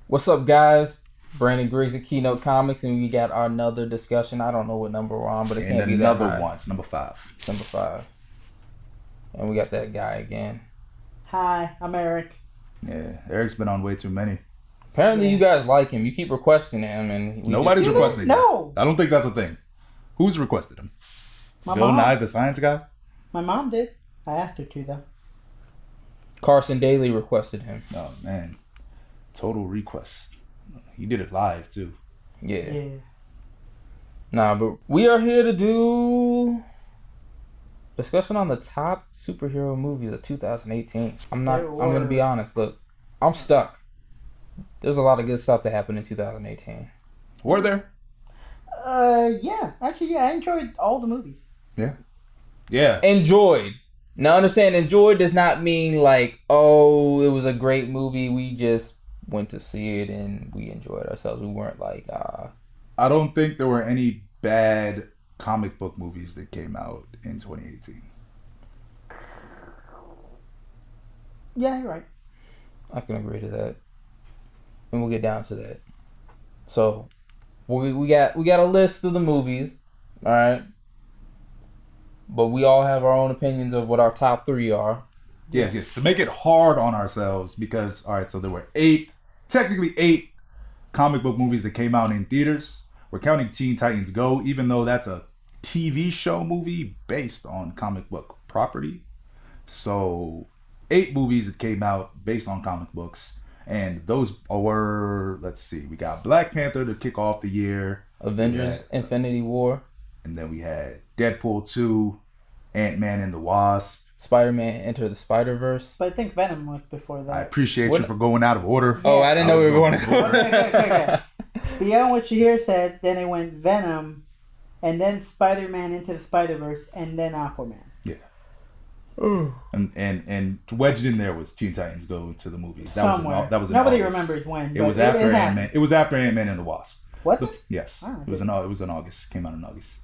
What's up, guys? Brandon Griggs at Keynote Comics, and we got our another discussion. I don't know what number we're on, but it can't be that high. Another one. It's number 5. It's number 5. And we got that guy again. Hi, I'm Erick. Yeah, Erick's been on way too many. Apparently, you guys like him. You keep requesting him, and Nobody's requesting him. No. I don't think that's a thing. Who's requested him? My Bill mom. Nye, the science guy? My mom did. I asked her to, though. Carson Daly requested him. Oh, man. Total request. He did it live, too. Yeah. Nah, but we are here to do discussion on the top superhero movies of 2018. I'm going to be honest. Look, I'm stuck. There's a lot of good stuff that happened in 2018. Were there? Yeah. Actually, I enjoyed all the movies. Yeah. Yeah. Enjoyed. Now, understand, enjoyed does not mean like, oh, it was a great movie. We just went to see it and we enjoyed ourselves. We weren't like, I don't think there were any bad comic book movies that came out in 2018. Yeah, you're right. I can agree to that. And we'll get down to that. So, we got a list of the movies, all right? But we all have our own opinions of what our top 3 are. Yes. To make it hard on ourselves, because, all right, so there were 8 comic book movies that came out in theaters. We're counting Teen Titans Go, even though that's a TV show movie based on comic book property. So, 8 movies that came out based on comic books. And those were, let's see, we got Black Panther to kick off the year. Avengers Infinity War. And then we had Deadpool 2, Ant-Man and the Wasp. Spider-Man Enter the Spider-Verse. But I think Venom was before that. I appreciate you for going out of order. Oh, I didn't know we were going in order. Okay. Beyond what you hear said, then it went Venom, and then Spider-Man Into the Spider-Verse, and then Aquaman. Yeah. And wedged in there was Teen Titans Go to the movies. Somewhere. That was Nobody remembers when. It was after Ant-Man. It was after Ant-Man and the Wasp. Was it? Yes. Oh, it was in August. Came out in August.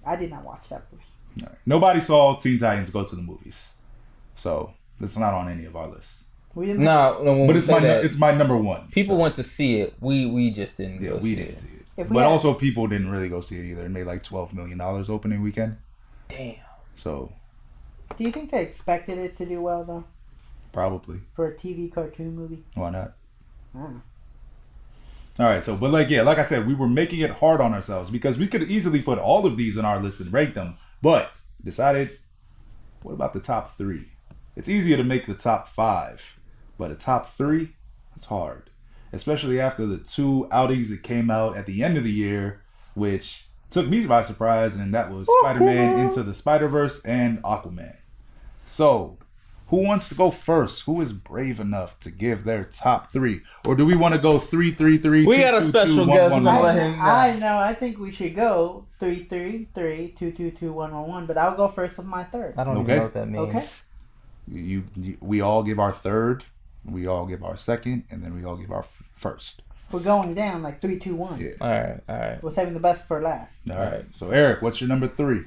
I did not watch that movie. All right. Nobody saw Teen Titans Go to the movies, so it's not on any of our lists. No, but it's my number 1. People went to see it. We just didn't go see it. We didn't see it. But also people didn't really go see it either. It made like $12 million opening weekend. Damn. So. Do you think they expected it to do well though? Probably. For a TV cartoon movie? Why not? Ah. All right, so like I said, we were making it hard on ourselves because we could easily put all of these in our list and rate them, but decided, what about the top 3? It's easier to make the top 5, but a top 3, it's hard, especially after the 2 outings that came out at the end of the year, which took me by surprise, and that was Spider-Man Into the Spider-Verse and Aquaman. So, who wants to go first? Who is brave enough to give their top 3? Or do we want to go 3-3-3? We got a special guest. I know. I think we should go 3-3-3, 2-2-2-1-1-1. But I'll go first with my third. I don't even know what that means. Okay. We all give our third. We all give our second, and then we all give our first. We're going down like 3-2-1. Yeah. All right. We're saving the best for last. All right. So Eric, what's your number 3?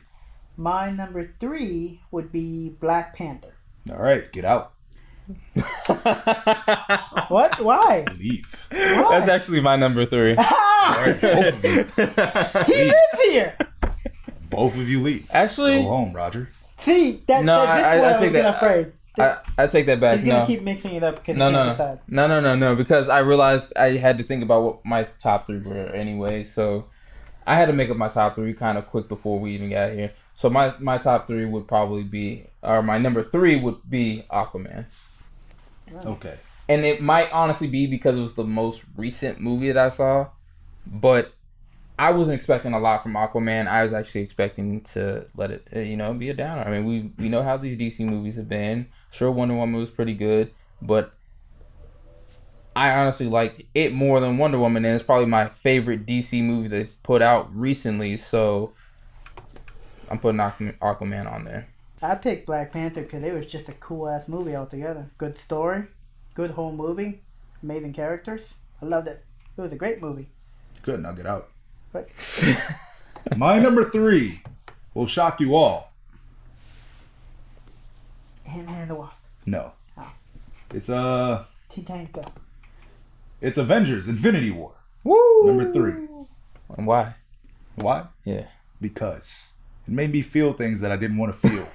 My number 3 would be Black Panther. All right, get out. What? Why? Leave. Why? That's actually my number 3. Right, both of you. He lives here. Both of you leave. Actually, go home, Roger. See, this is what I was afraid. I take that back. He's gonna keep mixing it up because he can't decide. No, because I realized I had to think about what my top 3 were anyway, so I had to make up my top 3 kind of quick before we even got here. So my top 3 would probably be, or my number 3 would be Aquaman. Okay. And it might honestly be because it was the most recent movie that I saw, but I wasn't expecting a lot from Aquaman. I was actually expecting to let it, be a downer. I mean, we know how these DC movies have been. Sure, Wonder Woman was pretty good, but I honestly liked it more than Wonder Woman, and it's probably my favorite DC movie they put out recently, so I'm putting Aquaman on there. I picked Black Panther because it was just a cool-ass movie altogether. Good story, good whole movie, amazing characters. I loved it. It was a great movie. Good, now get out. Right. My number 3 will shock you all. Ant-Man and the Wasp. No. Oh. It's Teen Titans Go. It's Avengers Infinity War. Woo! Number 3. And why? Why? Yeah. Because it made me feel things that I didn't want to feel.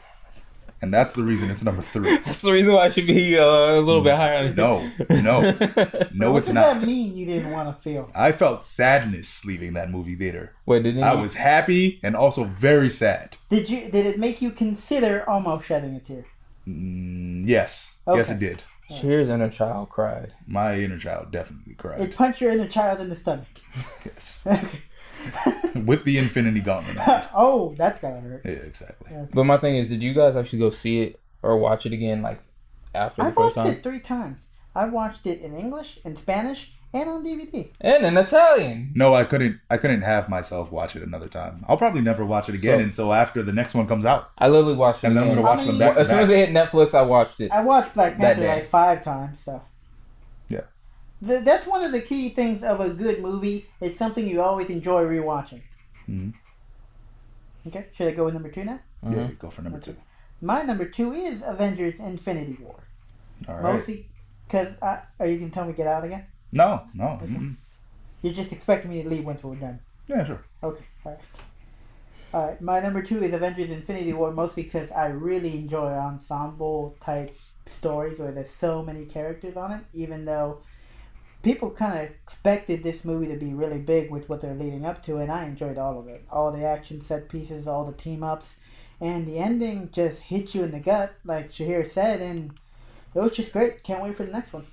And that's the reason it's number 3. That's the reason why it should be a little bit higher. No, What it's did not. that mean you didn't want to feel? I felt sadness leaving that movie theater. Wait, didn't I was happy and also very sad. Did it make you consider almost shedding a tear? Yes. Okay. Yes, it did. Cheers, inner child cried. My inner child definitely cried. It punched your inner child in the stomach. Yes. With the Infinity Gauntlet. Oh, that's gotta hurt. Yeah, exactly. Yeah. But my thing is, did you guys actually go see it or watch it again, like after the I've first watched time? it 3 times. I watched it in English, in Spanish, and on DVD. And in Italian. No, I couldn't have myself watch it another time. I'll probably never watch it again until after the next one comes out. I literally watched it. And then I'm again. gonna watch them back. As soon as it hit Netflix, I watched it. I watched Black That Panther day. like 5 times, so. Yeah. That's one of the key things of a good movie. It's something you always enjoy rewatching. Mm-hmm. Okay, should I go with number 2 now? Yeah, go for number 2. My number 2 is Avengers Infinity War. All right. Mostly because, are you going to tell me to get out again? No. Okay. You're just expecting me to leave once we're done. Yeah, sure. Okay, alright. My number 2 is Avengers Infinity War, mostly because I really enjoy ensemble type stories where there's so many characters on it, even though people kind of expected this movie to be really big with what they're leading up to, and I enjoyed all of it. All the action set pieces, all the team ups, and the ending just hit you in the gut, like Shahir said, and it was just great. Can't wait for the next one.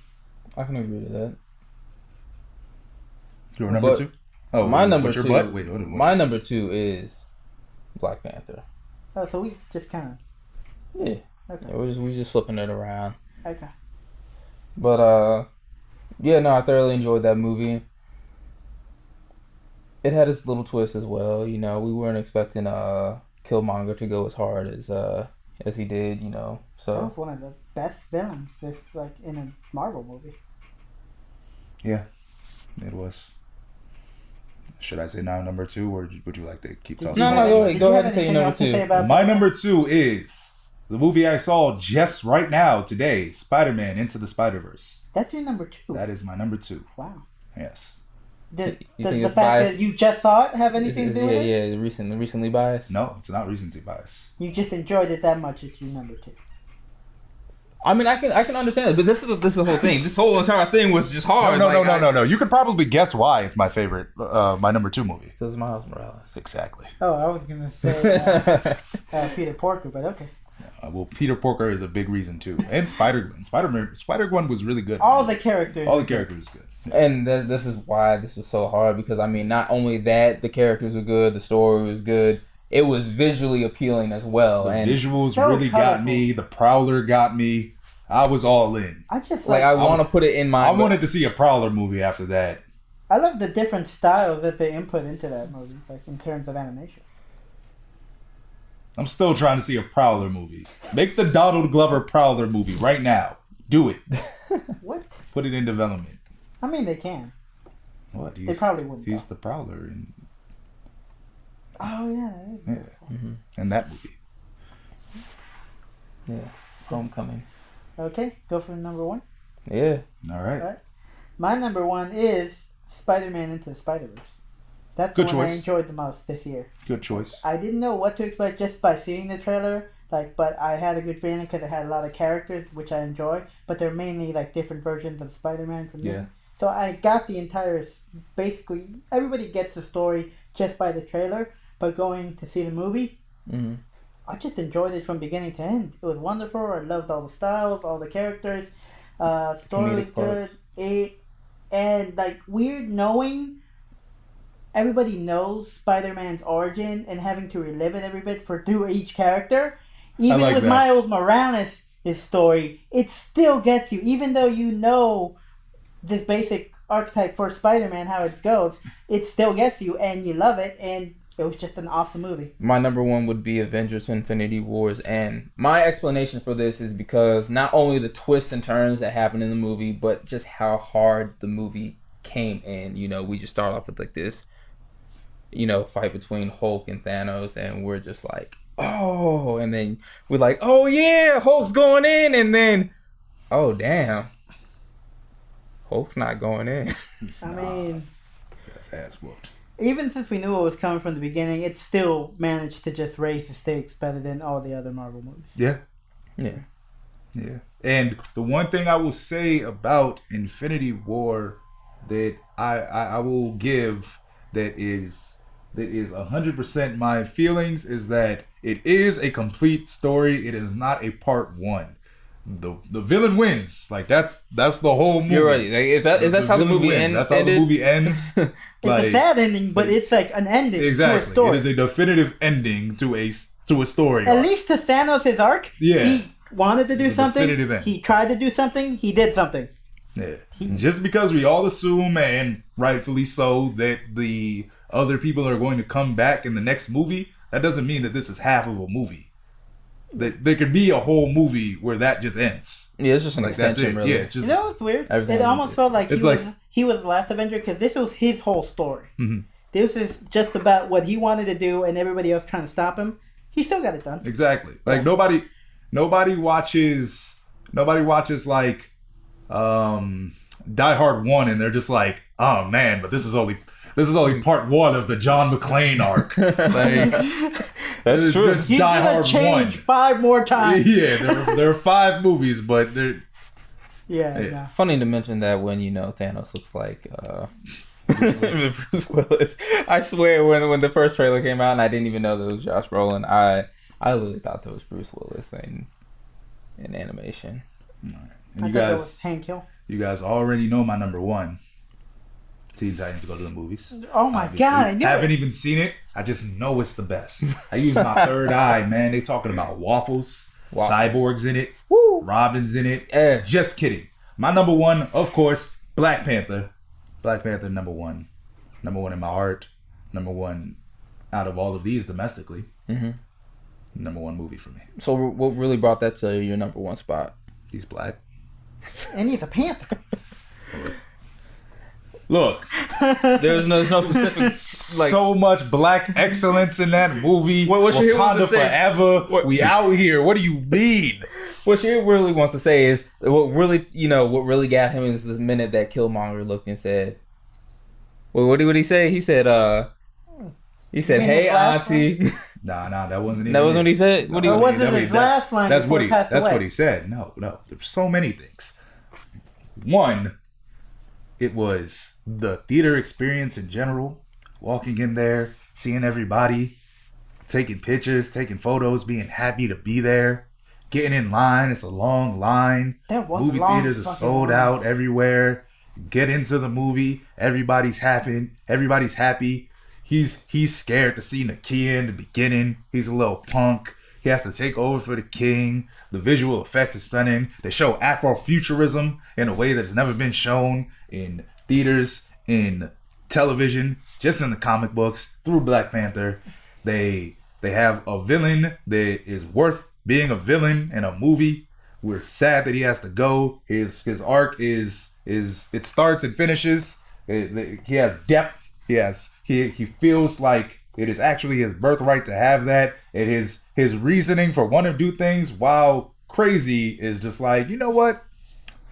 I can agree to that. Your number 2? Oh, my number what's your 2. butt? Wait, what? My number 2 is Black Panther. Oh, so we just kind Yeah. of... Okay. Yeah, we just flipping it around. Okay. But yeah, no, I thoroughly enjoyed that movie. It had its little twist as well. You know, we weren't expecting Killmonger to go as hard as he did. You know, That so was one of the best villains in a Marvel movie. Yeah, it was. Should I say now number 2, or would you like to keep talking? No, go ahead. Go ahead and say your number 2. My number 2 is the movie I saw just right now today, Spider-Man Into the Spider-Verse. That's your number 2. That is my number 2. Wow. Yes. Does You the think fact it's biased? that you just saw it have anything to do with it? Yeah, recently biased. No, it's not recency bias. You just enjoyed it that much. It's your number 2. I mean, I can understand it, but this is the whole thing. This whole entire thing was just hard. No. You could probably guess why it's my favorite, my number 2 movie. Because Miles Morales. Exactly. Oh, I was gonna say Peter Porker, but okay. Well, Peter Porker is a big reason too, and Spider-Gwen. Spider-Gwen was really good. All the characters. All the characters was good. And this is why this was so hard, because I mean, not only that, the characters were good, the story was good, it was visually appealing as well. The and visuals so really got colorful. me. The Prowler got me. I was all in. I just like I want to put it in my. I wanted to see a Prowler movie after that. I love the different styles that they input into that movie, like in terms of animation. I'm still trying to see a Prowler movie. Make the Donald Glover Prowler movie right now. Do it. What? Put it in development. I mean, they can. What? They probably wouldn't. He's the Prowler in Oh yeah. in that movie. Yeah, Homecoming. Okay, go for number 1. Yeah. All right. Alright. My number 1 is Spider-Man Into the Spider-Verse. That's Good the one I choice. enjoyed the most this year. Good choice. I didn't know what to expect just by seeing the trailer, but I had a good feeling because it had a lot of characters, which I enjoy, but they're mainly like different versions of Spider-Man from Yeah. me. So I got the entire, basically, everybody gets the story just by the trailer, but going to see the movie, Mm-hmm. I just enjoyed it from beginning to end. It was wonderful. I loved all the styles, all the characters. Story was Comedic good. parts. And like weird knowing everybody knows Spider-Man's origin and having to relive it every bit through each character. Even like with that. Miles Morales' story, it still gets you. Even though you know this basic archetype for Spider-Man, how it goes, it still gets you and you love it, and it was just an awesome movie. My number 1 would be Avengers Infinity Wars, and my explanation for this is because not only the twists and turns that happen in the movie, but just how hard the movie came in. You know, we just start off with like this, you know, fight between Hulk and Thanos, and we're just like, oh, and then we're like, oh yeah, Hulk's going in, and then, oh damn, Hulk's not going in. I mean, That's ass whooped. even since we knew it was coming from the beginning, it still managed to just raise the stakes better than all the other Marvel movies. Yeah. Yeah. And the one thing I will say about Infinity War that I will give that is 100% my feelings is that it is a complete story. It is not a part one. The villain wins. Like that's the whole movie. You're right. Like, is that how the movie wins. ended? That's how the movie ends. It's a sad ending, but it's like an ending Exactly. to a story. It is a definitive ending to a story. At least to Thanos' arc, Yeah. he wanted to do It's a something. definitive end. He tried to do something. He did something. Yeah. Just because we all assume, and rightfully so, that the other people are going to come back in the next movie, that doesn't mean that this is half of a movie. That there could be a whole movie where that just ends. Yeah, it's just an Like that's extension, it. really. Yeah, it's just You know what's weird? Everything It almost felt like It's like- he was the last Avenger because this was his whole story. Mhm. This is just about what he wanted to do, and everybody else trying to stop him. He still got it done. exactly like nobody watches like Die Hard 1 and they're just like, oh man, but this is only part one of the John McClane arc. Like That's it's true. just He's Die gonna Hard change 1. 5 more times. Yeah, there are 5 movies, but they're Yeah. Yeah. No. Funny to mention that when Thanos looks like Bruce Willis. I swear when the first trailer came out and I didn't even know that it was Josh Brolin, I literally thought that was Bruce Willis in animation. and I you thought that was guys Hank Hill. already know my number 1. Teen Titans Go to the Movies. Oh my Obviously. god! I knew Haven't it. even seen it. I just know it's the best. I use my third eye, man. They talking about waffles. Cyborg's in it. Woo! Robin's in it. Yeah. Just kidding. My number 1, of course, Black Panther. Black Panther number 1. Number 1 in my heart. Number 1 out of all of these domestically. Mhm. Number 1 movie for me. So what really brought that to your number one spot? He's black. And he's a panther. Look, There's no specific like. so much black excellence in that movie. What she wants Wakanda to say- forever. What- We out here. What do you mean? What she really wants to say is what really got him is the minute that Killmonger looked and said, "Well, what did he say?" He said, You mean "Hey, his last Auntie." Nah, that wasn't it. That was what he said. What do Or you? was it his last line That's before what he he. passed That's away? what he said. No. There's so many things. One, it was the theater experience in general. Walking in there, seeing everybody, taking pictures, taking photos, being happy to be there, getting in line. It's a long line. That was a Movie long theaters are fucking sold line. out everywhere. Get into the movie. Everybody's happy. He's scared to see Nakia in the beginning. He's a little punk. He has to take over for the king. The visual effects are stunning. They show Afrofuturism in a way that's never been shown in theaters, in television, just in the comic books, through Black Panther. They have a villain that is worth being a villain in a movie. We're sad that he has to go. His arc is it starts and finishes. He has depth. He feels like it is actually his birthright to have that. It is his reasoning for wanting to do things while crazy is just like, you know what?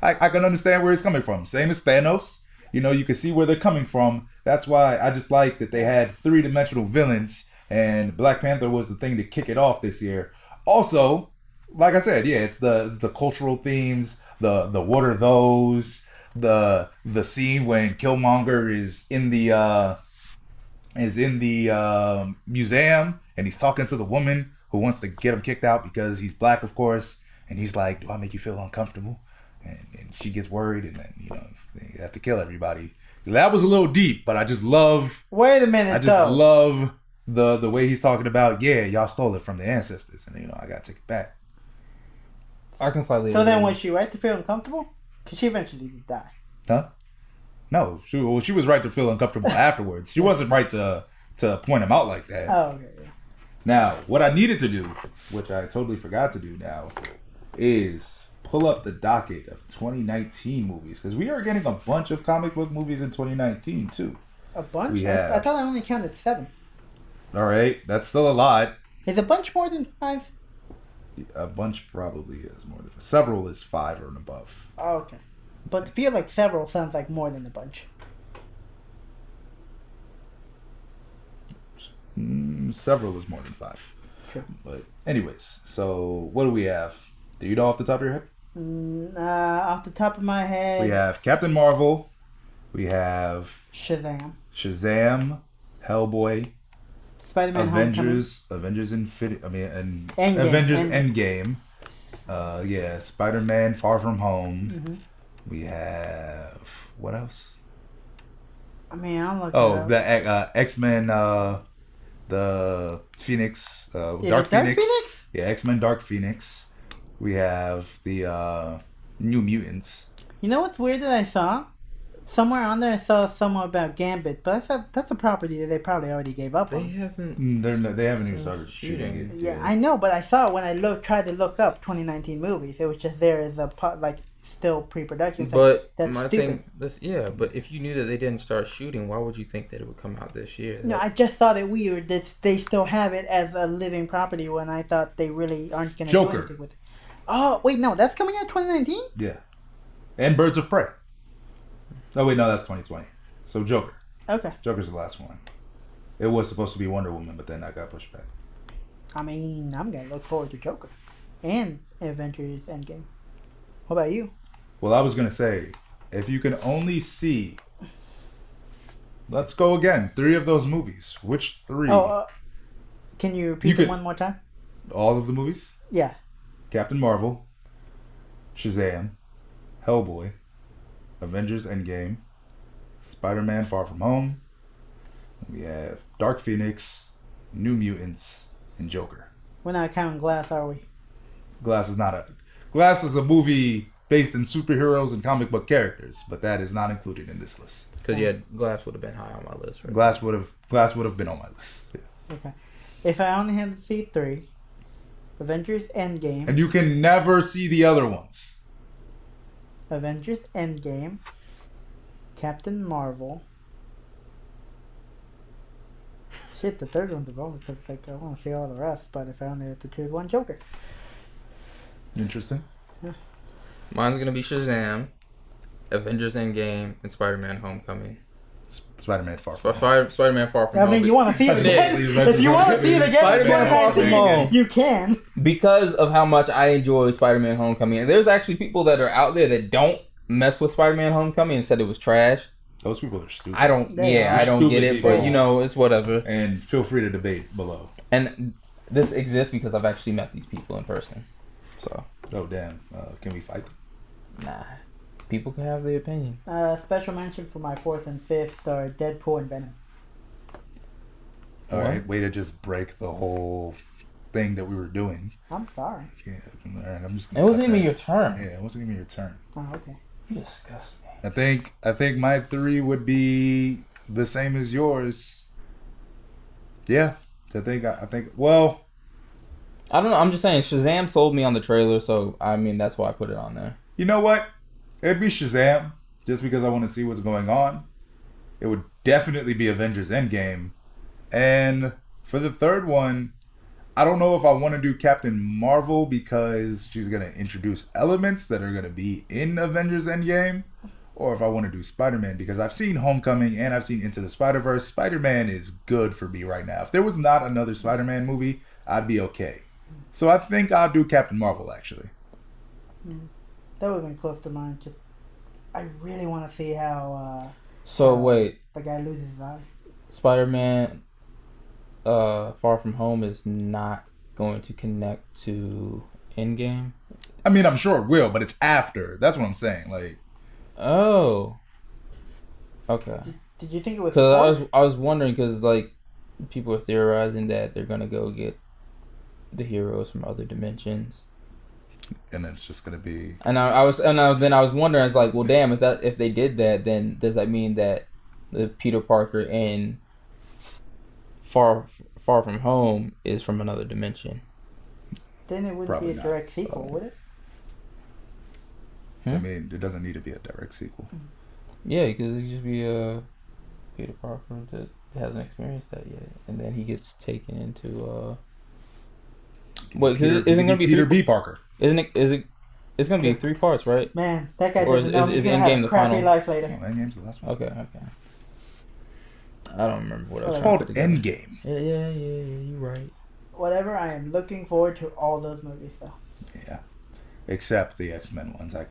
I can understand where he's coming from. Same as Thanos. You can see where they're coming from. That's why I just like that they had 3-dimensional villains, and Black Panther was the thing to kick it off this year. Also, like I said, yeah, it's the cultural themes, the what are those, the scene when Killmonger is in the museum and he's talking to the woman who wants to get him kicked out because he's black, of course, and he's like, "Do I make you feel uncomfortable?" And she gets worried, and then they have to kill everybody. That was a little deep, but I just love. Wait a minute, I just though. love the way he's talking about. Yeah, y'all stole it from the ancestors, and I gotta take it back. I can slightly. So then, agree. was she right to feel uncomfortable? Because she eventually did die. Huh? No, she was right to feel uncomfortable afterwards. She wasn't right to point him out like that. Oh, okay. Yeah. Now, what I needed to do, which I totally forgot to do now, is pull up the docket of 2019 movies, because we are getting a bunch of comic book movies in 2019 too. A bunch? We I have- thought I only counted 7. All right, that's still a lot. Is a bunch more than 5? A bunch probably is more than several is 5 or above. Oh, okay. But I feel like several sounds like more than a bunch. Several is more than 5. True. But anyways, so what do we have? Do you know off the top of your head? Off the top of my head, We have Captain Marvel. We have Shazam, Hellboy, Spider-Man: Homecoming. Avengers Infinity. And Endgame. Avengers Endgame. Yeah, Spider-Man: Far From Home. Mm-hmm. We have what else? I mean, I'm looking. Oh, the X-Men. The Phoenix. Dark Phoenix. Yeah, X-Men: Dark Phoenix. We have the New Mutants. You know what's weird that I saw? Somewhere on there I saw somewhere about Gambit, but I thought that's a property that they probably already gave up They on. haven't. They haven't even started shooting it. Yeah, I know, but I saw it when I tried to look up 2019 movies. It was just there as a still pre-production. It's But like, that's my stupid. thing, but if you knew that they didn't start shooting, why would you think that it would come out this year? No, I just thought it weird that they still have it as a living property when I thought they really aren't going to do anything with it. Oh, wait, no, that's coming out 2019? Yeah. And Birds of Prey. Oh, wait, no, that's 2020. So Joker. Okay. Joker's the last one. It was supposed to be Wonder Woman, but then that got pushed back. I mean, I'm going to look forward to Joker. And Avengers Endgame. What about you? Well, I was going to say, if you can only see... Let's go again. 3 of those movies. Which 3? Can you repeat them one more time? All of the movies? Yeah. Captain Marvel, Shazam, Hellboy, Avengers Endgame, Spider-Man: Far From Home. We have Dark Phoenix, New Mutants, and Joker. We're not counting Glass, are we? Glass is a movie based in superheroes and comic book characters, but that is not included in this list. Because Glass would have been high on my list. Right? Glass would have been on my list. Yeah. Okay. If I only had to see 3, Avengers Endgame. And you can never see the other ones. Avengers Endgame. Captain Marvel. Shit, the third one's a bonus because I want to see all the rest, but if I only have to choose one, Joker. Interesting. Yeah. Mine's going to be Shazam, Avengers Endgame, and Spider-Man: Homecoming. Spider-Man: Far From Home. Spider-Man: Far From Home. I mean, you want to see it again? If you want to see it again, Spider-Man: Far From Home. you can. Because of how much I enjoy Spider-Man: Homecoming. And there's actually people that are out there that don't mess with Spider-Man: Homecoming and said it was trash. Those people are stupid. I don't get it, but it's whatever. And feel free to debate below. And this exists because I've actually met these people in person. So. Oh, damn. Can we fight them? Nah. People can have their opinion. Special mention for my 4th and 5th are Deadpool and Venom. All right, way to just break the whole thing that we were doing. I'm sorry. Yeah, all right, I'm just. It wasn't even your turn. Yeah, it wasn't even your turn. Oh, okay. You disgust me. I think my 3 would be the same as yours. Yeah, I think. Well, I don't know. I'm just saying Shazam sold me on the trailer, so I mean that's why I put it on there. you know what? It'd be Shazam, just because I want to see what's going on. It would definitely be Avengers Endgame. And for the third one, I don't know if I want to do Captain Marvel because she's going to introduce elements that are going to be in Avengers Endgame. Or if I want to do Spider-Man because I've seen Homecoming and I've seen Into the Spider-Verse. Spider-Man is good for me right now. If there was not another Spider-Man movie, I'd be okay. So I think I'll do Captain Marvel, actually. That would have been close to mine. Just, I really want to see how Wait, the guy loses his eye. Spider-Man Far From Home is not going to connect to Endgame? I mean, I'm sure it will, but it's after. That's what I'm saying. Like, oh. Okay. Did you think it was? Because I was wondering because like people are theorizing that they're gonna go get the heroes from other dimensions. and then it's just gonna be. And then I was wondering, I was like, well, damn, if they did that, then does that mean that the Peter Parker in Far From Home is from another dimension? Then it wouldn't Probably be a not. direct sequel, would it? I mean, it doesn't need to be a direct sequel. Yeah, because it could just be Peter Parker that hasn't experienced that yet, and then he gets taken into. Wait, isn't it gonna be Peter B. Parker? Isn't it? Is it? It's gonna be 3 parts, right? Man, that guy Or doesn't know he's gonna Endgame have a the crappy final? life later. Endgame's the last one. Okay. I don't remember what else. It's called Endgame. Yeah. You're right. Whatever. I am looking forward to all those movies though. Yeah, except the X-Men ones. I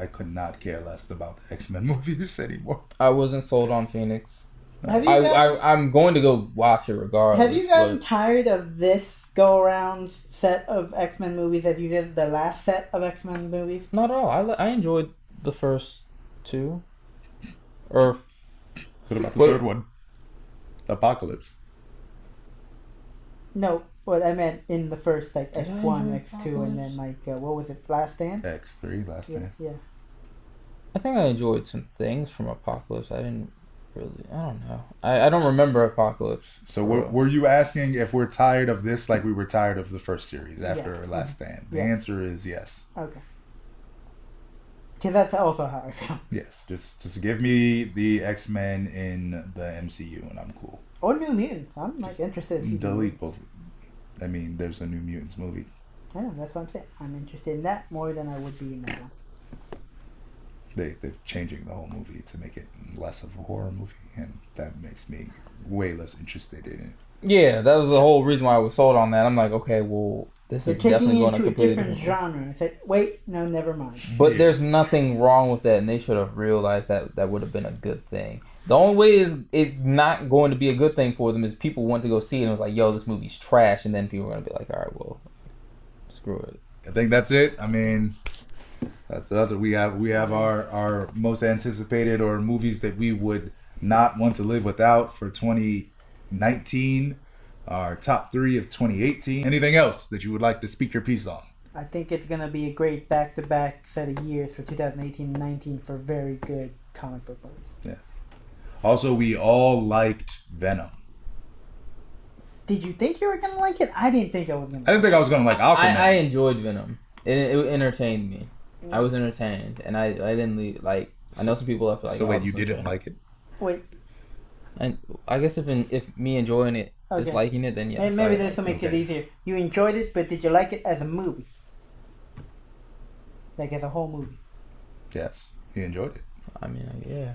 could not care less about the X-Men movies anymore. I wasn't sold on Phoenix. Have you I'm going to go watch it regardless. Have you gotten tired of this go-around set of X-Men movies as you did the last set of X-Men movies? Not at all. I enjoyed the first 2. Or What about the third one? Apocalypse. No, what I meant in the first, like, Did I X1, enjoy X2, Apocalypse? and then, like, what was it, Last Stand? X3, Last Stand. Yeah. I think I enjoyed some things from Apocalypse. I didn't really. I don't know. I don't remember Apocalypse. So were you asking if we're tired of this like we were tired of the first series after Yeah. Last Stand? The Yeah. answer is yes. Okay. Because that's also how I feel. Yes. Just give me the X-Men in the MCU and I'm cool. Or New Mutants. I'm, like, Just interested to see New delete Mutants. both. I mean, there's a New Mutants movie. I know, that's what I'm saying. I'm interested in that more than I would be in that one. They're changing the whole movie to make it less of a horror movie, and that makes me way less interested in it. Yeah, that was the whole reason why I was sold on that. I'm like, okay, well, this They're is definitely taking it going to into a completely different genre. It's like, wait, no, never mind. But Yeah. there's nothing wrong with that, and they should have realized that would have been a good thing. The only way it's not going to be a good thing for them is people want to go see it and it was like, yo, this movie's trash, and then people are going to be like, all right, well, screw it. I think that's it. I mean, that's what we have. We have our most anticipated or movies that we would not want to live without for 2019. Our top 3 of 2018. Anything else that you would like to speak your piece on? I think it's going to be a great back-to-back set of years for 2018 and 19 for very good comic book movies. Yeah. Also, we all liked Venom. Did you think you were going to like it? I didn't think I was going to. I didn't think I was gonna like Aquaman. I enjoyed Venom. It entertained me. I was entertained, and I didn't leave, like, I know some people have like. So wait, oh, you it's didn't okay. like it? Wait, And I guess if me enjoying it is Okay. liking it, then yeah. maybe this will make it Okay. easier. You enjoyed it, but did you like it as a movie? Like as a whole movie? Yes, you enjoyed it. I mean, yeah.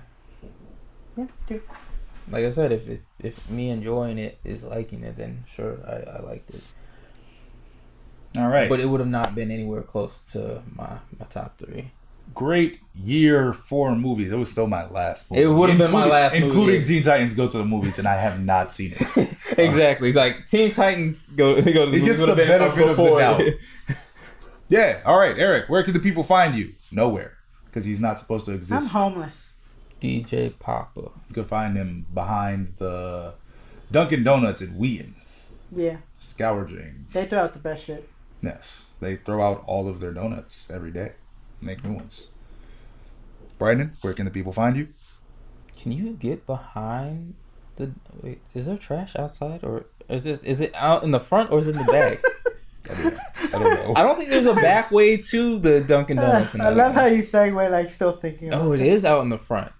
Yeah, dude. Like I said, if me enjoying it is liking it, then sure, I liked it. All right. But it would have not been anywhere close to my top 3. Great year for movies. It was still my last movie. It would have been my last movie. Including Teen Titans Go to the Movies, and I have not seen it. Exactly. It's like Teen Titans go to the It movie. gets Would the have been benefit of the before. doubt. Yeah. All right, Eric, where can the people find you? Nowhere. Because he's not supposed to I'm exist. homeless. DJ Papa. You can find him behind the Dunkin' Donuts in Wheaton. Yeah, Scourging. they throw out the best shit. Yes. They throw out all of their donuts every day. Make new ones. Brandon, where can the people find you? Can you get behind the? Wait, is there trash outside, or is it out in the front, or is it in the back? I don't know. I don't think there's a back way to the Dunkin' Donuts. I love how you segue like still thinking. Oh, it is out in the front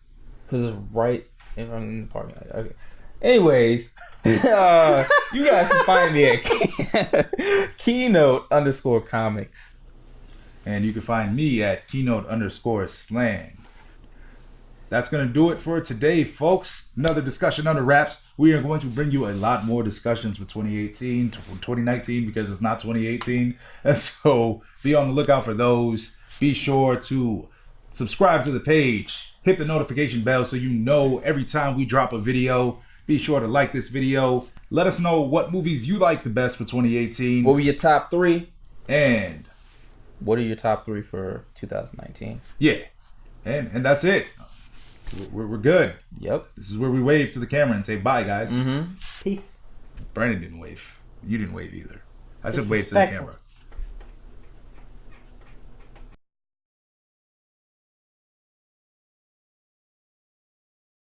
because it's right in front of the parking lot. Okay. Anyways, you guys can find me at Keynote_comics. And you can find me at Keynote_SLan. That's going to do it for today, folks. Another discussion under wraps. We are going to bring you a lot more discussions for 2018, 2019, because it's not 2018. And so be on the lookout for those. Be sure to subscribe to the page. Hit the notification bell so you know every time we drop a video. Be sure to like this video. Let us know what movies you like the best for 2018. What were your top 3? And What are your top 3 for 2019? yeah, and that's it. We're good. Yep. This is where we wave to the camera and say bye, guys. Mm-hmm. Peace. Brandon didn't wave. You didn't wave either. I said wave to the Disrespectful. camera.